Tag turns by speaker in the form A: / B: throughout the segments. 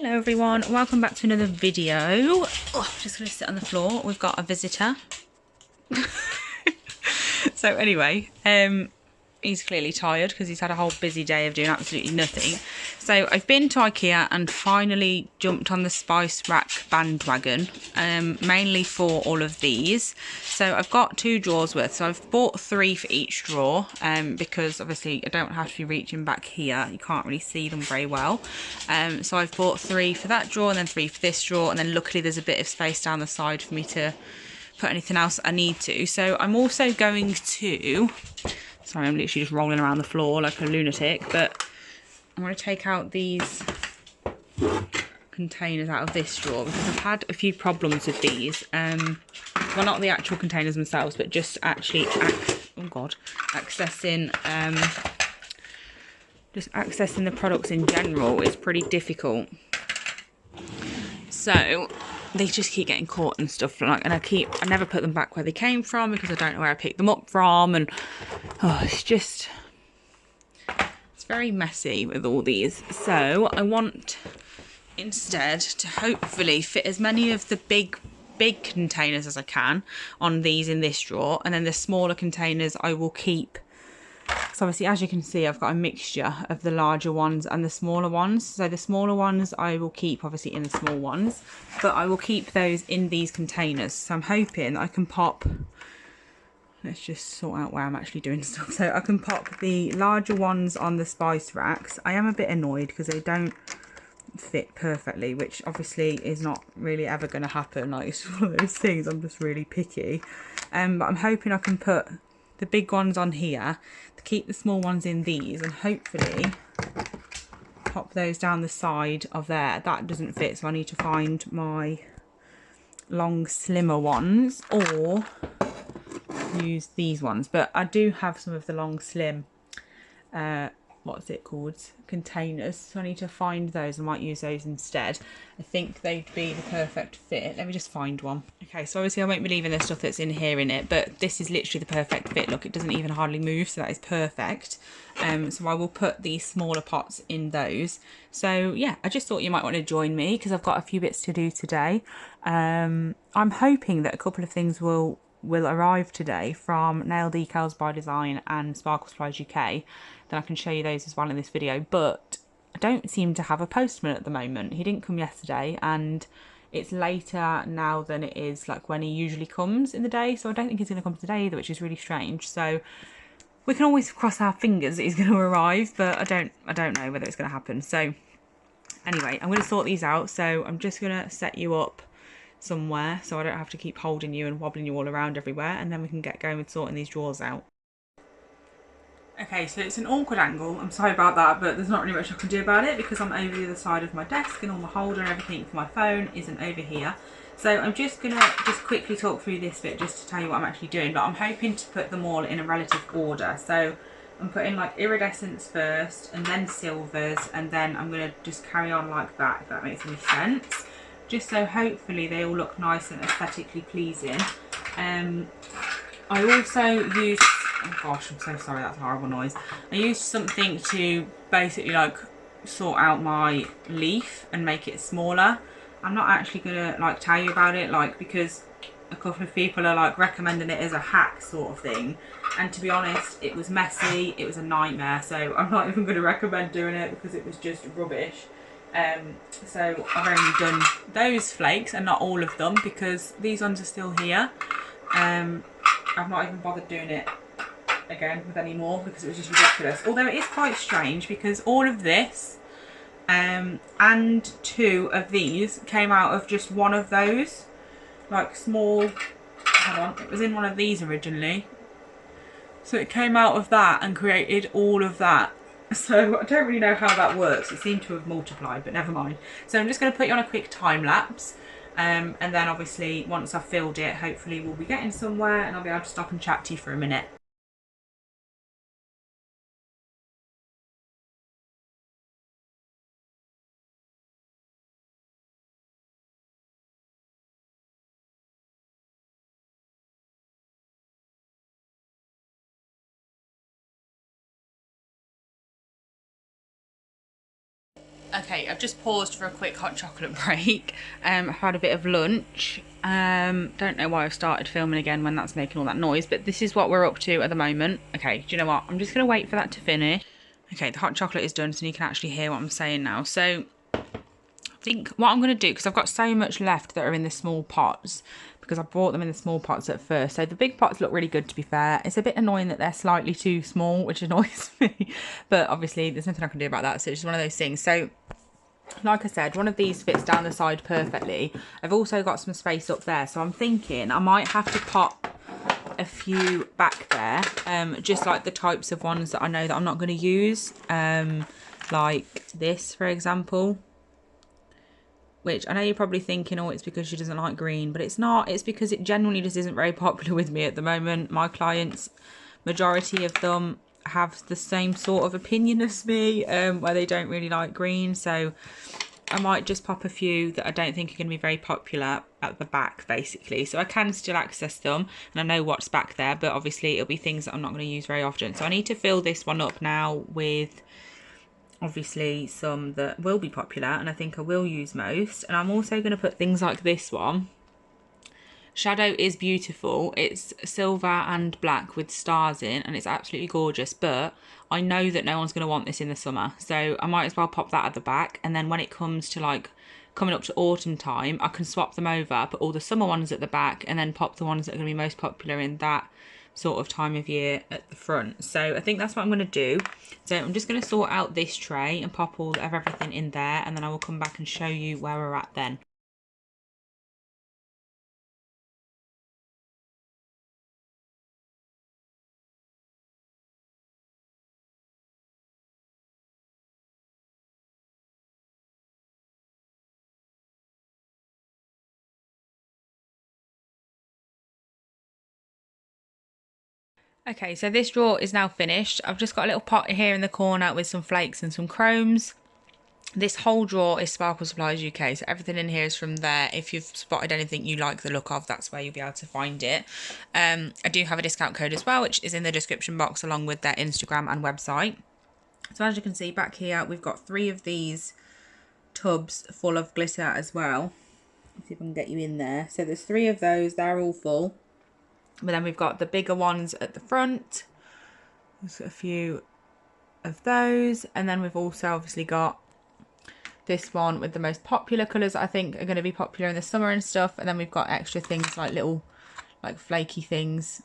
A: Hello everyone, welcome back to another video. Oh, I'm just going to sit on the floor. We've got a visitor. So anyway, he's clearly tired because he's had a whole busy day of doing absolutely nothing. So I've been to Ikea and finally jumped on the spice rack bandwagon, mainly for all of these. So I've got 2 drawers worth. So I've bought 3 for each drawer, because obviously I don't have to be reaching back here. You can't really see them very well. So I've bought 3 for that drawer and then 3 for this drawer. And then luckily there's a bit of space down the side for me to put anything else I need to. So I'm also going to, sorry, I'm literally just rolling around the floor like a lunatic, but I'm going to take out these containers out of this drawer because I've had a few problems with these. Well, not the actual containers themselves, but just actually accessing the products in general is pretty difficult. So they just keep getting caught and stuff, like, and I never put them back where they came from because I don't know where I picked them up from, and it's very messy with all these. So I want instead to hopefully fit as many of the big containers as I can on these in this drawer, and then the smaller containers I will keep. So obviously, as you can see, I've got a mixture of the larger ones and the smaller ones. So the smaller ones I will keep obviously in the small ones, but I will keep those in these containers. So I'm hoping I can pop, let's just sort out where I'm actually doing stuff. So I can pop the larger ones on the spice racks. I am a bit annoyed because they don't fit perfectly, which obviously is not really ever going to happen. Like, it's one of those things, I'm just really picky. But I'm hoping I can put the big ones on here to keep the small ones in these, and hopefully pop those down the side of there. That doesn't fit, so I need to find my long slimmer ones or use these ones. But I do have some of the long slim what's it called, containers, so I need to find those. I might use those instead. I think they'd be the perfect fit. Let me just find one. Okay, so obviously I won't be leaving the stuff that's in here in it, but this is literally the perfect fit. Look, it doesn't even hardly move, so that is perfect. So I will put these smaller pots in those. So yeah, I just thought you might want to join me because I've got a few bits to do today. I'm hoping that a couple of things will arrive today from Nail Decals by Design and Sparkle Supplies UK. Then I can show you those as well in this video, but I don't seem to have a postman at the moment. He didn't come yesterday, and it's later now than it is like when he usually comes in the day, so I don't think he's going to come today either, which is really strange. So we can always cross our fingers that he's going to arrive, but I don't know whether it's going to happen. So anyway, I'm going to sort these out. So I'm just going to set you up somewhere so I don't have to keep holding you and wobbling you all around everywhere, and then we can get going with sorting these drawers out. Okay, so it's an awkward angle, I'm sorry about that, but there's not really much I can do about it because I'm over the other side of my desk and all my holder and everything for my phone isn't over here. So I'm just going to quickly talk through this bit just to tell you what I'm actually doing, but I'm hoping to put them all in a relative order. So I'm putting like iridescents first and then silvers, and then I'm going to just carry on like that, if that makes any sense. Just so hopefully they all look nice and aesthetically pleasing. I also used, oh gosh, I'm so sorry, that's a horrible noise. I used something to basically like sort out my leaf and make it smaller. I'm not actually gonna like tell you about it, like, because a couple of people are like recommending it as a hack sort of thing, and to be honest, it was messy, it was a nightmare, so I'm not even going to recommend doing it because it was just rubbish. So I've only done those flakes and not all of them because these ones are still here. I've not even bothered doing it again with any more because it was just ridiculous. Although it is quite strange because all of this and 2 of these came out of just one of those, like small, hold on, it was in one of these originally. So it came out of that and created all of that. So I don't really know how that works. It seemed to have multiplied, but never mind. So I'm just going to put you on a quick time lapse. And then obviously once I've filled it, hopefully we'll be getting somewhere and I'll be able to stop and chat to you for a minute. Okay, I've just paused for a quick hot chocolate break. Had a bit of lunch. Don't know why I've started filming again when that's making all that noise, but this is what we're up to at the moment. Okay, do you know what? I'm just going to wait for that to finish. Okay, the hot chocolate is done, so you can actually hear what I'm saying now. So I think what I'm going to do, because I've got so much left that are in the small pots, because I bought them in the small pots at first. So the big pots look really good, to be fair. It's a bit annoying that they're slightly too small, which annoys me. But obviously there's nothing I can do about that. So it's just one of those things. So like I said, one of these fits down the side perfectly. I've also got some space up there. So I'm thinking I might have to pop a few back there. Just like the types of ones that I know that I'm not going to use. Like this, for example. Which I know you're probably thinking, oh, it's because she doesn't like green, but it's not. It's because it genuinely just isn't very popular with me at the moment. My clients, majority of them have the same sort of opinion as me, where they don't really like green. So I might just pop a few that I don't think are going to be very popular at the back, basically. So I can still access them, and I know what's back there, but obviously it'll be things that I'm not going to use very often. So I need to fill this one up now with obviously some that will be popular and I think I will use most. And I'm also going to put things like this one. Shadow is beautiful. It's silver and black with stars in, and it's absolutely gorgeous, but I know that no one's going to want this in the summer, so I might as well pop that at the back. And then when it comes to like coming up to autumn time, I can swap them over, put all the summer ones at the back, and then pop the ones that are going to be most popular in that sort of time of year at the front. So I think that's what I'm going to do. So I'm just going to sort out this tray and pop all of everything in there, and then I will come back and show you where we're at then. Okay, so this drawer is now finished. I've just got a little pot here in the corner with some flakes and some chromes. This whole drawer is Sparkle Supplies UK, so everything in here is from there. If you've spotted anything you like the look of, that's where you'll be able to find it. I do have a discount code as well, which is in the description box along with their Instagram and website. So as you can see back here, we've got 3 of these tubs full of glitter as well. Let's see if I can get you in there. So there's 3 of those, they're all full. But then we've got the bigger ones at the front. There's a few of those. And then we've also obviously got this one with the most popular colours I think are going to be popular in the summer and stuff. And then we've got extra things like little like flaky things.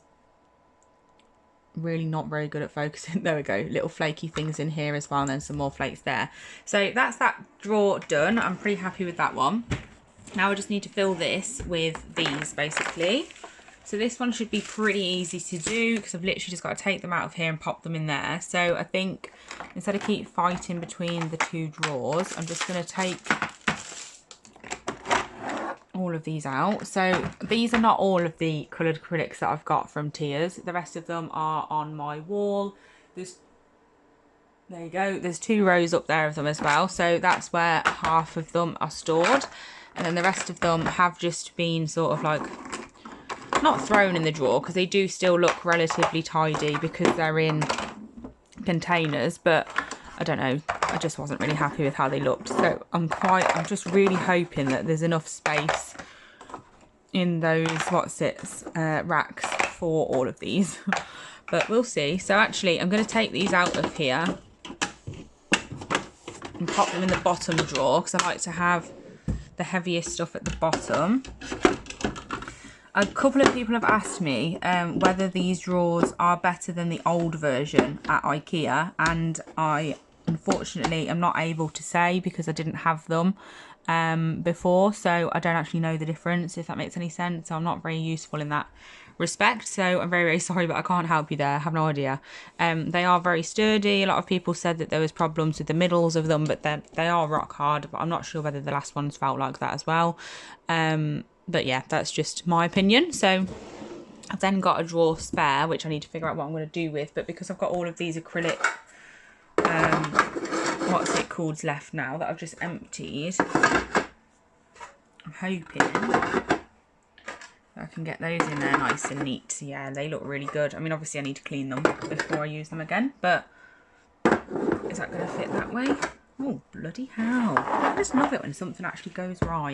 A: Really not very good at focusing. There we go. Little flaky things in here as well, and then some more flakes there. So that's that drawer done. I'm pretty happy with that one. Now I just need to fill this with these basically. So this one should be pretty easy to do because I've literally just got to take them out of here and pop them in there. So I think instead of keep fighting between the 2 drawers, I'm just going to take all of these out. So these are not all of the coloured acrylics that I've got from Tiers. The rest of them are on my wall. There you go. There's 2 rows up there of them as well. So that's where half of them are stored. And then the rest of them have just been sort of like not thrown in the drawer because they do still look relatively tidy because they're in containers, but I don't know, I just wasn't really happy with how they looked. So I'm just really hoping that there's enough space in those racks for all of these. But we'll see. So actually I'm going to take these out of here and pop them in the bottom drawer because I like to have the heaviest stuff at the bottom. A couple of people have asked me whether these drawers are better than the old version at Ikea, and I unfortunately am not able to say because I didn't have them before, so I don't actually know the difference, if that makes any sense. So I'm not very useful in that respect, so I'm very, very sorry, but I can't help you there. I have no idea. They are very sturdy. A lot of people said that there was problems with the middles of them, but they are rock hard, but I'm not sure whether the last ones felt like that as well. But yeah, that's just my opinion. So I've then got a drawer spare, which I need to figure out what I'm going to do with. But because I've got all of these acrylic, what's it called, left now that I've just emptied, I'm hoping I can get those in there nice and neat. Yeah, they look really good. I mean, obviously I need to clean them before I use them again, but is that going to fit that way? Oh, bloody hell. I just love it when something actually goes right.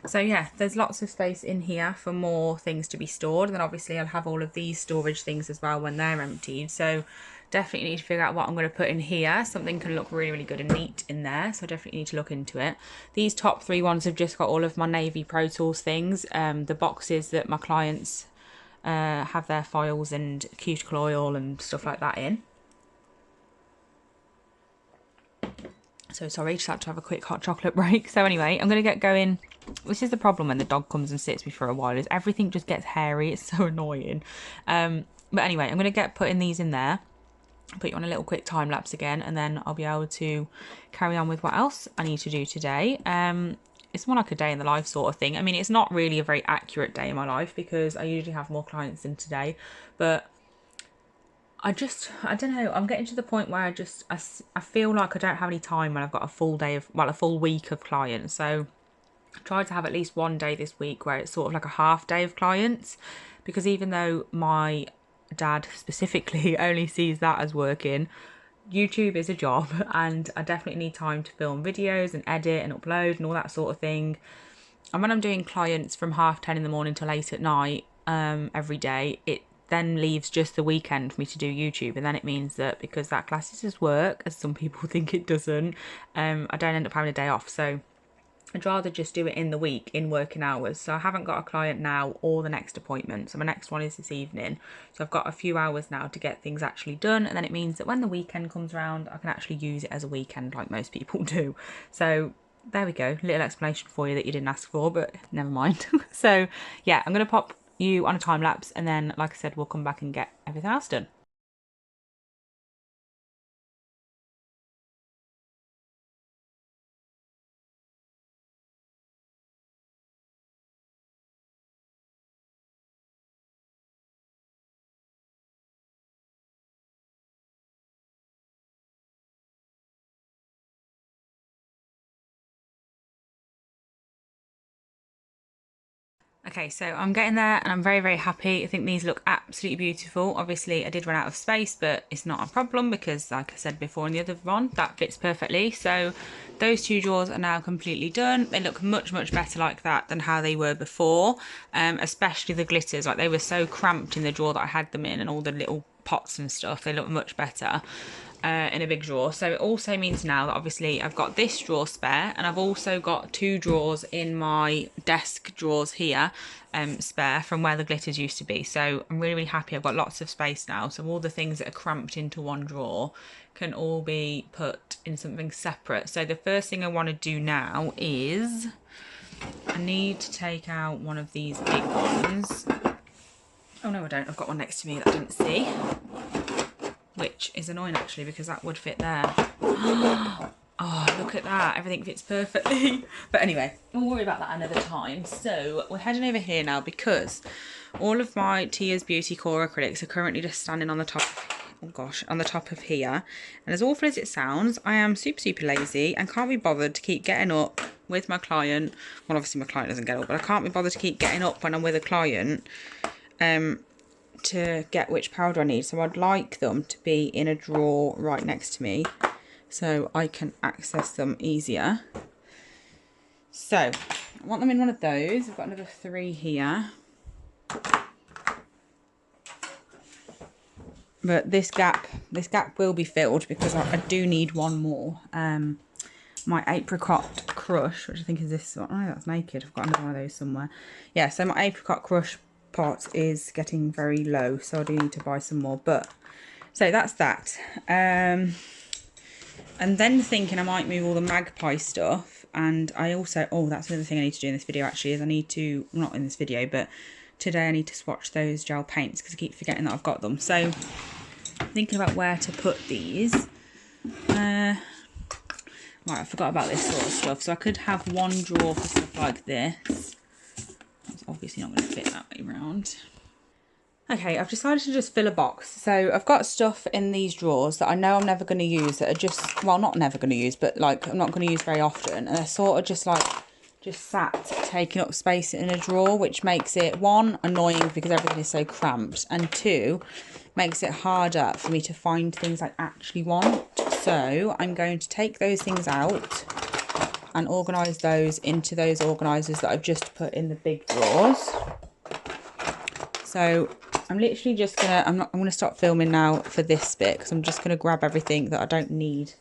A: So yeah, there's lots of space in here for more things to be stored. And then obviously I'll have all of these storage things as well when they're emptied. So definitely need to figure out what I'm going to put in here. Something can look really, really good and neat in there. So I definitely need to look into it. These top 3 ones have just got all of my Navy Pro Tools things. The boxes that my clients have their files and cuticle oil and stuff like that in. So sorry, just had to have a quick hot chocolate break. So anyway, I'm going to get going. This is the problem when the dog comes and sits me for a while, is everything just gets hairy. It's so annoying. But anyway, I'm going to get putting these in there. Put you on a little quick time lapse again, and then I'll be able to carry on with what else I need to do today. It's more like a day in the life sort of thing. I mean, it's not really a very accurate day in my life because I usually have more clients than today, but I don't know, I'm getting to the point where I feel like I don't have any time when I've got a full day of, well, a full week of clients. So I tried to have at least one day this week where it's sort of like a half day of clients, because even though my dad specifically only sees that as working, YouTube is a job, and I definitely need time to film videos and edit and upload and all that sort of thing. And when I'm doing clients from 10:30 in the morning till 8 at night every day, it then leaves just the weekend for me to do YouTube. And then it means that because that class is work, as some people think it doesn't, I don't end up having a day off. So I'd rather just do it in the week in working hours. So I haven't got a client now or the next appointment. So my next one is this evening. So I've got a few hours now to get things actually done. And then it means that when the weekend comes around, I can actually use it as a weekend like most people do. So there we go. Little explanation for you that you didn't ask for, but never mind. So yeah, I'm going to pop you on a time lapse, and then like I said, we'll come back and get everything else done. Okay, so I'm getting there and I'm very, very happy. I think these look absolutely beautiful. Obviously, I did run out of space, but it's not a problem because, like I said before in the other one, that fits perfectly. So those 2 drawers are now completely done. They look much, much better like that than how they were before, especially the glitters. Like, they were so cramped in the drawer that I had them in, and all the little pots and stuff. They look much better. In a big drawer. So it also means now that obviously I've got this drawer spare, and I've also got 2 drawers in my desk drawers here spare from where the glitters used to be. So I'm really, really happy. I've got lots of space now, so all the things that are cramped into one drawer can all be put in something separate. So the first thing I want to do now is I need to take out one of these big ones. Oh no, I don't. I've got one next to me that I didn't see, which is annoying actually because that would fit there. Oh, look at that. Everything fits perfectly. But anyway, we'll worry about that another time. So we're heading over here now because all of my Tia's Beauty Core acrylics are currently just standing on the top of, oh gosh, on the top of here. And as awful as it sounds, I am super, super lazy and can't be bothered to keep getting up with my client. Well, obviously my client doesn't get up, but I can't be bothered to keep getting up when I'm with a client to get which powder I need. So I'd like them to be in a drawer right next to me so I can access them easier. So I want them in one of those. I've got another 3 here, but this gap will be filled because I do need one more. My apricot crush, which I think is this one. Oh, that's naked. I've got another one of those somewhere. Yeah, so my apricot crush pot is getting very low, so I do need to buy some more. But so that's that. And then thinking I might move all the magpie stuff, and I also, oh, that's another thing I need to do in this video actually, is I need to, not in this video, but today I need to swatch those gel paints because I keep forgetting that I've got them. So thinking about where to put these. Right, I forgot about this sort of stuff. So I could have one drawer for stuff like this. That's obviously not going to fit that way round. Okay, I've decided to just fill a box. So I've got stuff in these drawers that I know I'm never going to use, that are just, well, not never going to use, but like I'm not going to use very often. And they're sort of just like, just sat taking up space in a drawer, which makes it, 1, annoying because everything is so cramped, and 2, makes it harder for me to find things I actually want. So I'm going to take those things out and organise those into those organisers that I've just put in the big drawers. So I'm literally just gonna, I'm gonna stop filming now for this bit, because I'm just gonna grab everything that I don't need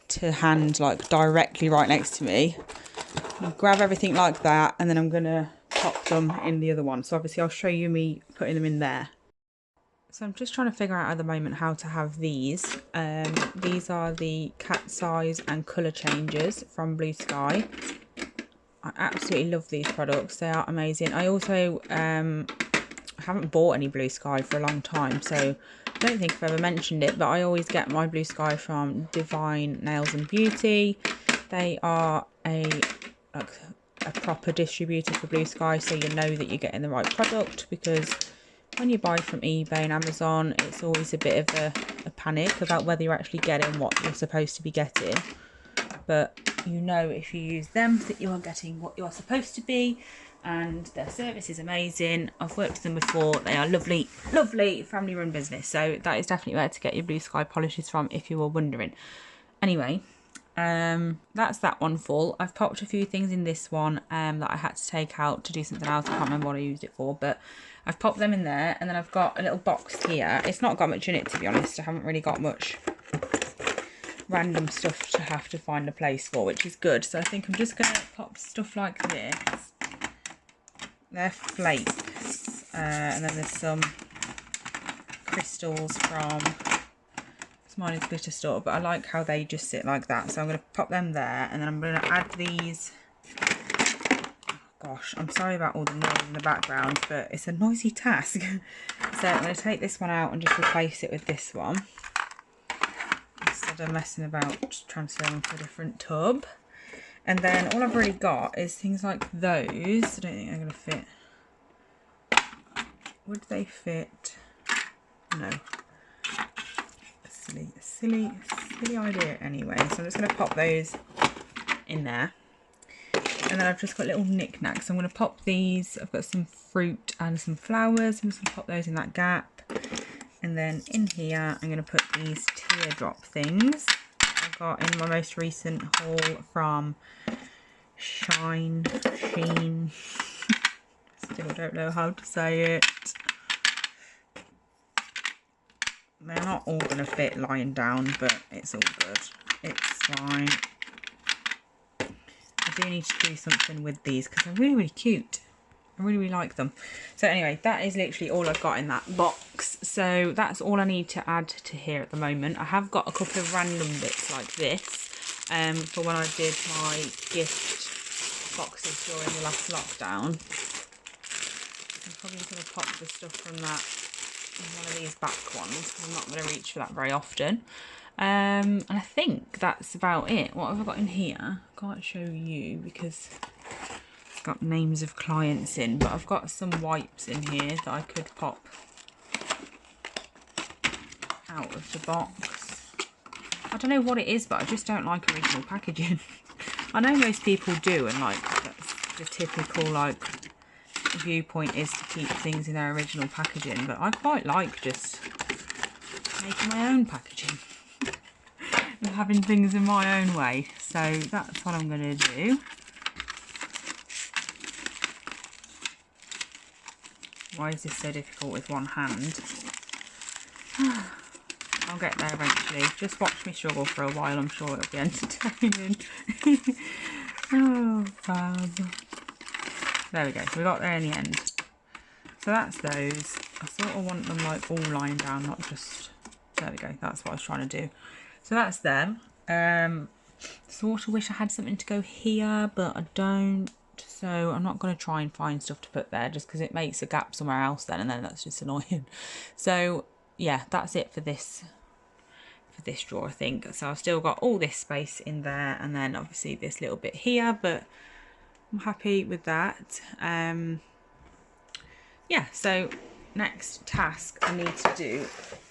A: to hand like directly right next to me. Grab everything like that, and then I'm gonna pop them in the other one. So obviously I'll show you me putting them in there. So I'm just trying to figure out at the moment how to have these. These are the cat size and colour changes from Blue Sky. I absolutely love these products. They are amazing. I also haven't bought any Blue Sky for a long time, so I don't think I've ever mentioned it, but I always get my Blue Sky from Divine Nails and Beauty. They are a proper distributor for Blue Sky, so you know that you're getting the right product, because when you buy from eBay and Amazon, it's always a bit of a panic about whether you're actually getting what you're supposed to be getting. But you know, if you use them, that you are getting what you're supposed to be, and their service is amazing. I've worked with them before. They are lovely, lovely family run business. So that is definitely where to get your Blue Sky polishes from, if you were wondering. Anyway, that's that one full. I've popped a few things in this one that I had to take out to do something else. I can't remember what I used it for, but I've popped them in there. And then I've got a little box here. It's not got much in it, to be honest. I haven't really got much random stuff to have to find a place for, which is good. So I think I'm just going to pop stuff like this. They're flakes, and then there's some crystals from Smiley's Glitter Store, but I like how they just sit like that, so I'm going to pop them there. And then I'm going to add these. Gosh, I'm sorry about all the noise in the background, but it's a noisy task. So I'm going to take this one out and just replace it with this one, instead of messing about just transferring to a different tub. And then all I've already got is things like those. I don't think they're going to fit. Would they fit? No. Silly idea anyway. So I'm just going to pop those in there. And then I've just got little knickknacks. So I'm going to pop these. I've got some fruit and some flowers. I'm just going to pop those in that gap. And then in here, I'm going to put these teardrop things I got in my most recent haul from Sheen. Still don't know how to say it. They're not all going to fit lying down, but it's all good. It's fine. I do need to do something with these because they're really, really cute. I really, really like them. So anyway, that is literally all I've got in that box. So that's all I need to add to here at the moment. I have got a couple of random bits like this for when I did my gift boxes during the last lockdown. I'm probably going to pop the stuff from that in one of these back ones, because I'm not going to reach for that very often. And I think that's about it. What have I got in here? I can't show you because it's got names of clients in, but I've got some wipes in here that I could pop out of the box. I don't know what it is, but I just don't like original packaging. I know most people do, and like that's the typical like viewpoint is to keep things in their original packaging, but I quite like just making my own packaging and having things in my own way. So that's what I'm going to do. Why is this so difficult with one hand? I'll get there eventually. Just watch me struggle for a while. I'm sure it'll be entertaining. Oh, fab. There we go. So we got there in the end. So that's those. I sort of want them like all lying down, not just... There we go. That's what I was trying to do. So that's them. Sort of wish I had something to go here, but I don't. So I'm not going to try and find stuff to put there, just because it makes a gap somewhere else then, and then that's just annoying. So yeah, that's it for this drawer, I think. So I've still got all this space in there, and then obviously this little bit here, but I'm happy with that. Yeah, so next task I need to do,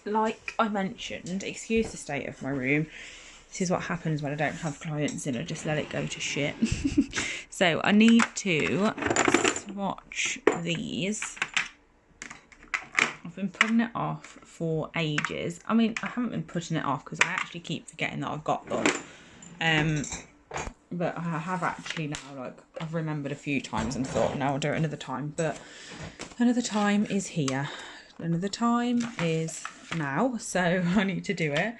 A: like I mentioned, excuse the state of my room. This is what happens when I don't have clients in. I just let it go to shit. So I need to swatch these. I've been putting it off for ages. I mean, I haven't been putting it off because I actually keep forgetting that I've got them. But I have actually now, like, I've remembered a few times and thought, no, I'll do it another time. But another time is here. Another time is now, so I need to do it.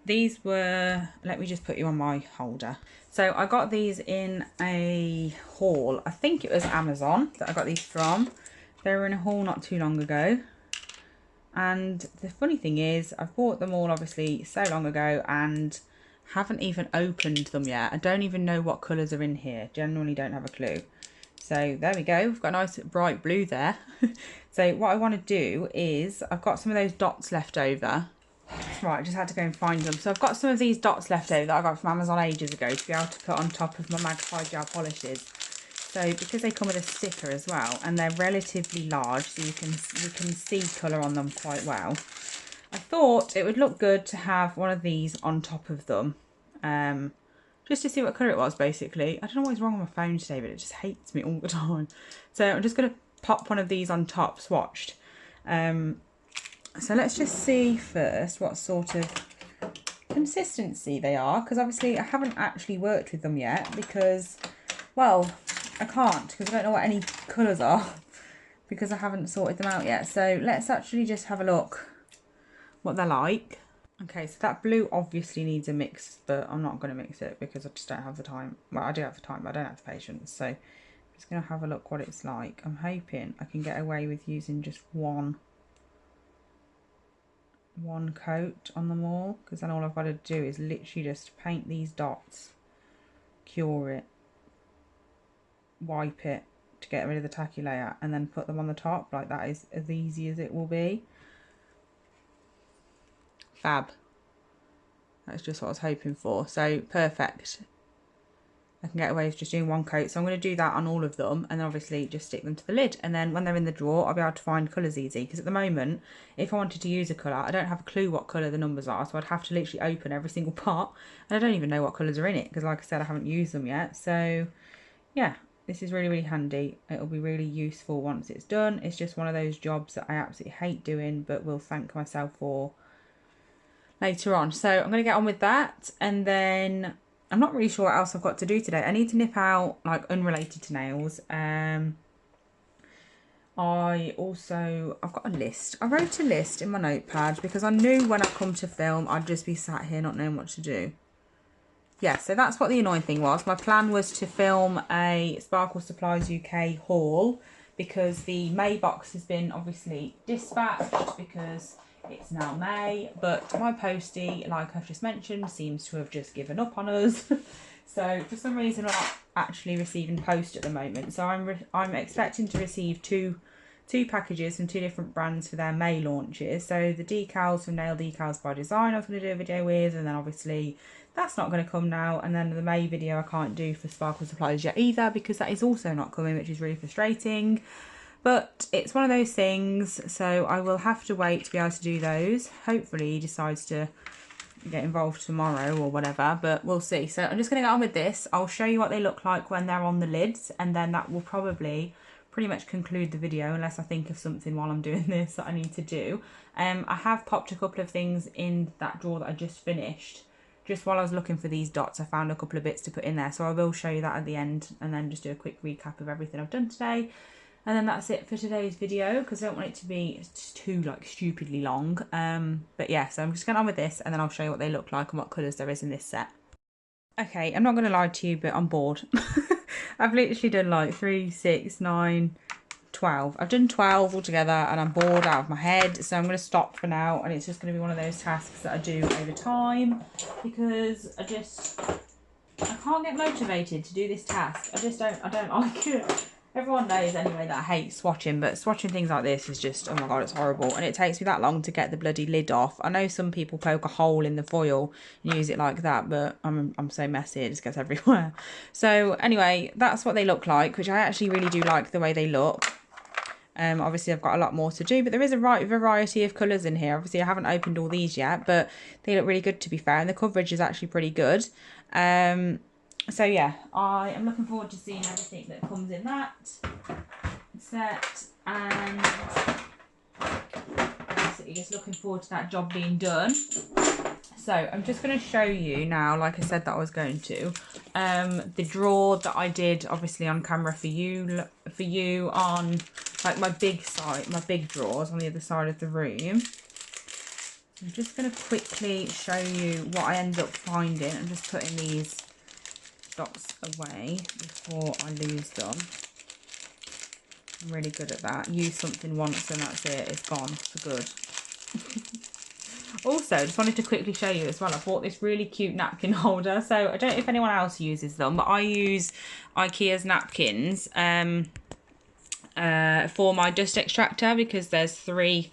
A: These were, let me just put you on my holder. So I got these in a haul. I think it was Amazon that I got these from. They were in a haul not too long ago. And the funny thing is, I've bought them all obviously so long ago and haven't even opened them yet. I don't even know what colours are in here. Genuinely don't have a clue. So there we go. We've got a nice bright blue there. So what I want to do is, I've got some of those dots left over. Right, I just had to go and find them. So I've got some of these dots left over that I got from Amazon ages ago to be able to put on top of my Magpie gel polishes. So because they come with a sticker as well, and they're relatively large, so you can see colour on them quite well. I thought it would look good to have one of these on top of them, just to see what colour it was, basically. I don't know what's wrong with my phone today, but it just hates me all the time. So I'm just going to pop one of these on top, swatched. So let's just see first what sort of consistency they are, because obviously I haven't actually worked with them yet because, well, I can't because I don't know what any colours are because I haven't sorted them out yet. So let's actually just have a look what they're like. Okay, so that blue obviously needs a mix, but I'm not going to mix it because I just don't have the time. Well, I do have the time, but I don't have the patience. So I'm just going to have a look what it's like. I'm hoping I can get away with using just one coat on them all, because then all I've got to do is literally just paint these dots, cure it, wipe it to get rid of the tacky layer, and then put them on the top. Like, that is as easy as it will be. Fab. That's just what I was hoping for. So perfect. I can get away with just doing one coat. So I'm going to do that on all of them, and then obviously just stick them to the lid. And then when they're in the drawer, I'll be able to find colours easy. Because at the moment, if I wanted to use a colour, I don't have a clue what colour the numbers are. So I'd have to literally open every single pot. And I don't even know what colours are in it, because like I said, I haven't used them yet. So yeah, this is really, really handy. It'll be really useful once it's done. It's just one of those jobs that I absolutely hate doing, but will thank myself for later on. So I'm going to get on with that, and then I'm not really sure what else I've got to do today. I need to nip out, like, unrelated to nails. I've got a list. I wrote a list in my notepad because I knew when I come to film I'd just be sat here not knowing what to do. Yeah, so that's what the annoying thing was. My plan was to film a Sparkle Supplies UK haul because the May box has been obviously dispatched because it's now May, but my postie, like I've just mentioned, seems to have just given up on us. So for some reason we're not actually receiving post at the moment. So I'm expecting to receive two packages from two different brands for their May launches. So the decals from Nail Decals by Design I was going to do a video with, and then obviously that's not going to come now. And then the May video I can't do for Sparkle Supplies yet either because that is also not coming, which is really frustrating. But it's one of those things, so I will have to wait to be able to do those. Hopefully he decides to get involved tomorrow or whatever, but we'll see. So I'm just going to get on with this. I'll show you what they look like when they're on the lids, and then that will probably pretty much conclude the video unless I think of something while I'm doing this that I need to do. I have popped a couple of things in that drawer that I just finished. Just while I was looking for these dots, I found a couple of bits to put in there, so I will show you that at the end and then just do a quick recap of everything I've done today. And then that's it for today's video because I don't want it to be too, like, stupidly long. But yeah, so I'm just getting on with this and then I'll show you what they look like and what colours there is in this set. Okay, I'm not going to lie to you, but I'm bored. I've literally done like 3, 6, 9, 12. I've done 12 altogether and I'm bored out of my head. So I'm going to stop for now, and it's just going to be one of those tasks that I do over time because I can't get motivated to do this task. I don't like it. Everyone knows anyway that I hate swatching, but swatching things like this is just, oh my god, it's horrible. And it takes me that long to get the bloody lid off. I know some people poke a hole in the foil and use it like that, but I'm so messy, it just gets everywhere. So anyway, that's what they look like, which I actually really do like the way they look. Obviously I've got a lot more to do, but there is a right variety of colours in here. Obviously I haven't opened all these yet, but they look really good, to be fair, and the coverage is actually pretty good. So yeah, I am looking forward to seeing everything that comes in that set, and just looking forward to that job being done. So I'm just going to show you now, like I said that I was going to, the drawer that I did obviously on camera for you on like my big side, my big drawers on the other side of the room. I'm just going to quickly show you what I ended up finding. I'm just putting these dots away before I lose them. I'm really good at that. Use something once and that's it. It's gone for good. Also, just wanted to quickly show you as well. I bought this really cute napkin holder. So I don't know if anyone else uses them, but I use Ikea's napkins for my dust extractor because there's three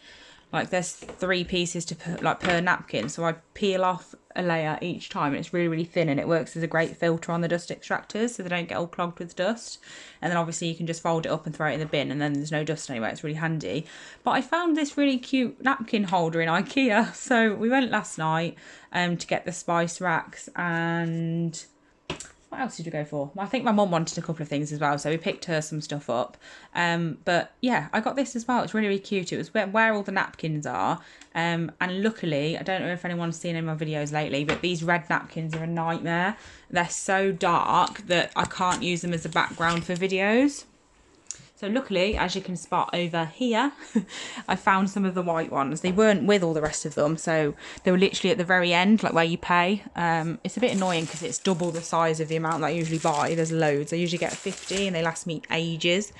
A: pieces to put like per napkin. So I peel off a layer each time and it's really, really thin and it works as a great filter on the dust extractors so they don't get all clogged with dust. And then obviously you can just fold it up and throw it in the bin and then there's no dust anywhere. It's really handy. But I found this really cute napkin holder in Ikea. So we went last night to get the spice racks and what else did we go for? I think my mum wanted a couple of things as well, so we picked her some stuff up. But yeah, I got this as well. It's really, really cute. It was where all the napkins are. And luckily, I don't know if anyone's seen any of my videos lately, but these red napkins are a nightmare. They're so dark that I can't use them as a background for videos. So luckily, as you can spot over here, I found some of the white ones. They weren't with all the rest of them, so they were literally at the very end, like where you pay. It's a bit annoying because it's double the size of the amount that I usually buy. There's loads. I usually get 50 and they last me ages.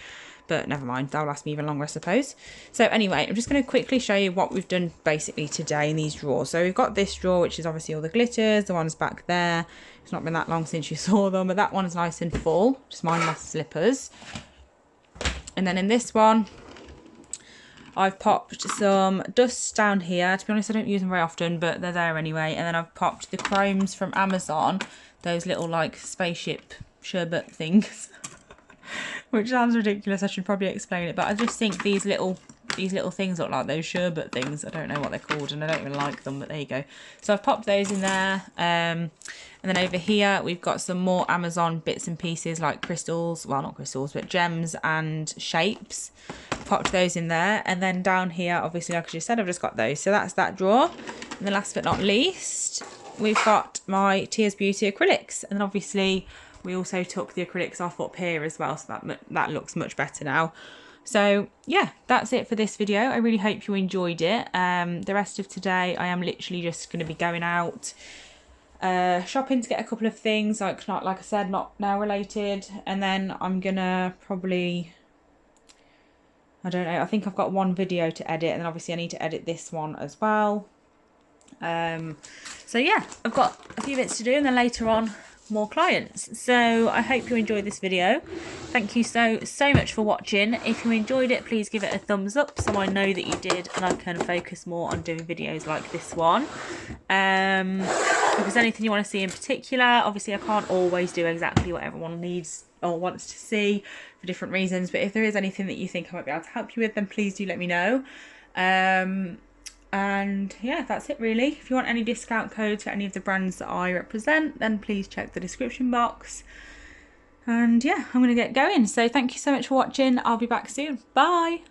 A: But never mind, they'll last me even longer, I suppose. So anyway, I'm just going to quickly show you what we've done basically today in these drawers. So we've got this drawer, which is obviously all the glitters. The one's back there. It's not been that long since you saw them, but that one's nice and full. Just mind my slippers. And then in this one, I've popped some dust down here. To be honest, I don't use them very often, but they're there anyway. And then I've popped the chromes from Amazon, those little like spaceship sherbet things, which sounds ridiculous. I should probably explain it, but I just think these little things look like those sherbet things. I don't know what they're called, and I don't even like them, but there you go. So I've popped those in there. And then over here, we've got some more Amazon bits and pieces like crystals. Well, not crystals, but gems and shapes. Popped those in there. And then down here, obviously, like I just said, I've just got those. So that's that drawer. And then last but not least, we've got my Tears Beauty acrylics. And then obviously, we also took the acrylics off up here as well. So that looks much better now. So yeah, that's it for this video. I really hope you enjoyed it. The rest of today, I am literally just going to be going out shopping to get a couple of things, like I said, not nail related, and then I'm gonna probably, I don't know, I think I've got one video to edit, and then obviously I need to edit this one as well. So yeah, I've got a few bits to do, and then later on more clients. So I hope you enjoyed this video. Thank you so much for watching. If you enjoyed it, please give it a thumbs up so I know that you did and I can focus more on doing videos like this one. If there's anything you want to see in particular, obviously I can't always do exactly what everyone needs or wants to see for different reasons, but if there is anything that you think I might be able to help you with, then please do let me know. And yeah, that's it really. If you want any discount codes for any of the brands that I represent, then please check the description box. And yeah, I'm going to get going. So thank you so much for watching. I'll be back soon. Bye.